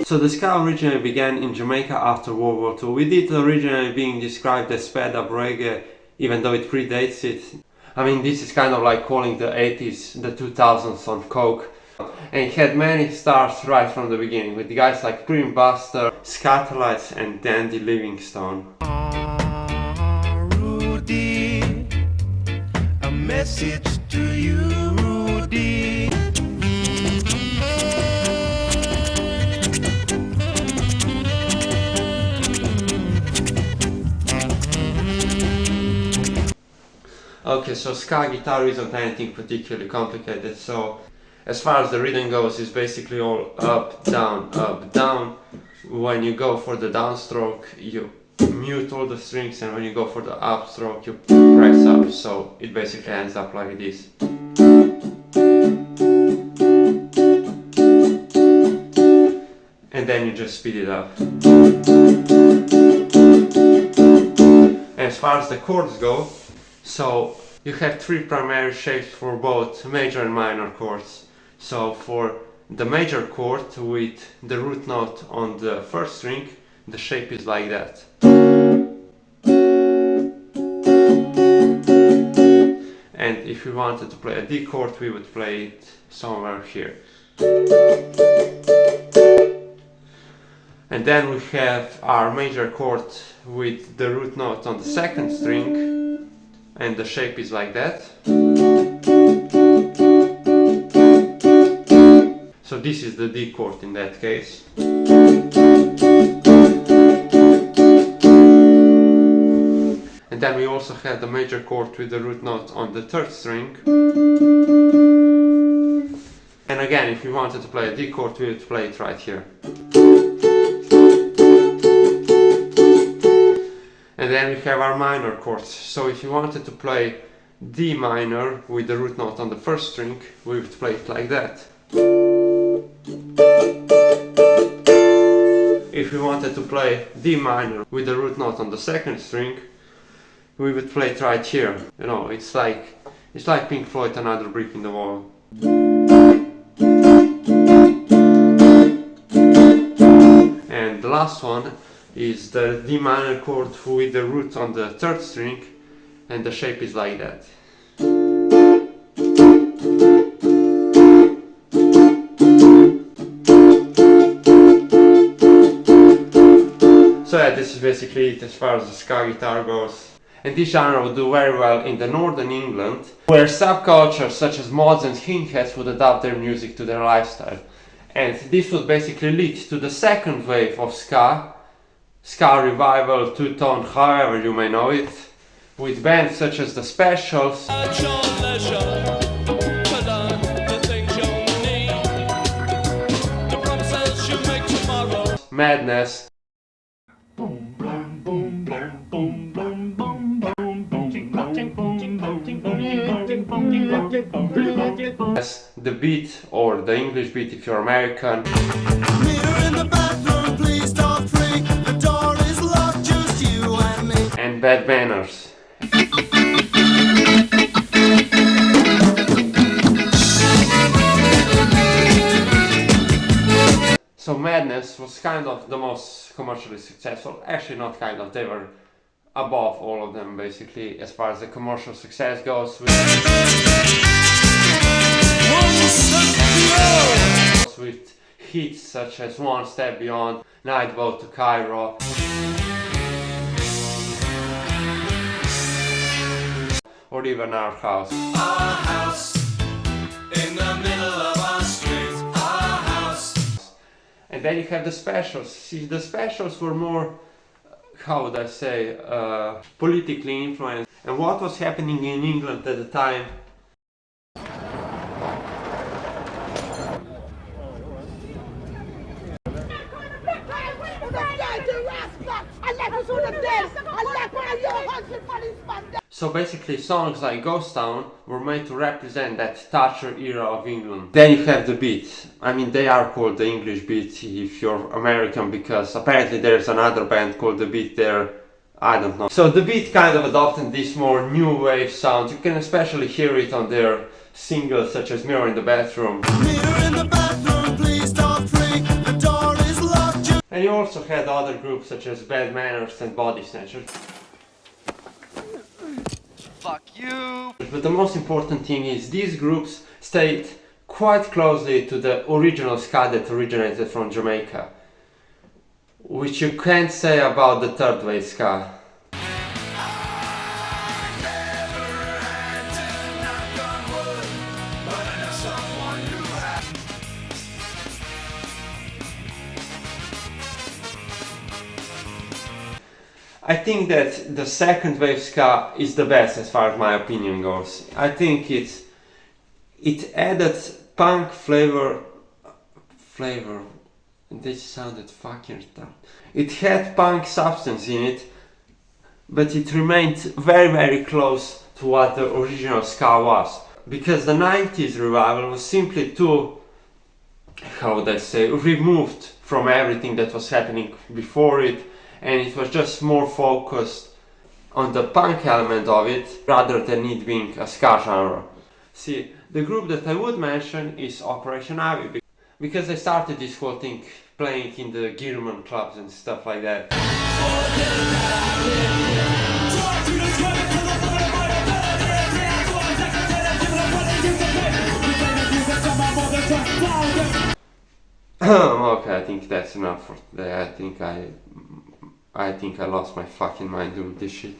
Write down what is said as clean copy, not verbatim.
So the ska originally began in Jamaica after World War II, with it originally being described as sped up reggae, even though it predates it. I mean, this is kind of like calling the 80s the 2000s on coke. And it had many stars right from the beginning, with guys like Cream Buster, Scatolites and Dandy Livingstone. Rudy, a message to you, Rudy. Okay, so ska guitar isn't anything particularly complicated, so as far as the rhythm goes, it's basically all up, down, up, down. When you go for the downstroke, you mute all the strings, and when you go for the upstroke, you press up, so it basically ends up like this. And then you just speed it up. And as far as the chords go, so you have three primary shapes for both major and minor chords. So for the major chord with the root note on the first string, the shape is like that. And if we wanted to play a D chord, we would play it somewhere here. And then we have our major chord with the root note on the second string, and the shape is like that. So this is the D chord in that case. And then we also have the major chord with the root note on the third string. And again, if we wanted to play a D chord, we would play it right here. And then we have our minor chords. So if you wanted to play D minor with the root note on the first string, we would play it like that. If we wanted to play D minor with the root note on the second string, we would play it right here. You know, it's like Pink Floyd, Another Brick in the Wall. And the last one is the D minor chord with the root on the third string, and the shape is like that. So yeah, this is basically it as far as the ska guitar goes. And this genre would do very well in the northern England, where subcultures such as mods and skinheads would adapt their music to their lifestyle. And this would basically lead to the second wave of ska revival, two-tone, however you may know it, with bands such as The Specials, Madness, The Beat, or the English Beat if you're American, and Bad Manners. So Madness was kind of the most commercially successful. Actually not kind of, they were above all of them basically as far as the commercial success goes, with hits such as One Step Beyond, Night Boat to Cairo, or even Our House. Our house in the middle of our street. Our house. And then you have The Specials. See, The Specials were more, how would I say, politically influenced. And what was happening in England at the time? So basically songs like Ghost Town were made to represent that Thatcher era of England. Then you have the beat. I mean, they are called the English Beat if you're American, because apparently there's another band called the Beat there. I don't know. So the Beat kind of adopted this more new wave sound. You can especially hear it on their singles such as Mirror in the Bathroom. Mirror in the bathroom, please don't freak. The door is locked. And you also had other groups such as Bad Manners and Body Snatchers. Fuck you! But the most important thing is these groups stayed quite closely to the original ska that originated from Jamaica, which you can't say about the third wave ska. I think that the second wave ska is the best as far as my opinion goes. I think it added punk flavor. This sounded fucking retarded. It had punk substance in it, but it remained very, very close to what the original ska was. Because the 90s revival was simply too, how would I say, removed from everything that was happening before it, and it was just more focused on the punk element of it rather than it being a ska genre. See, the group that I would mention is Operation Ivy, because they started this whole thing playing in the Gearman clubs and stuff like that. Okay, I think that's enough for today. I think I lost my fucking mind doing this shit.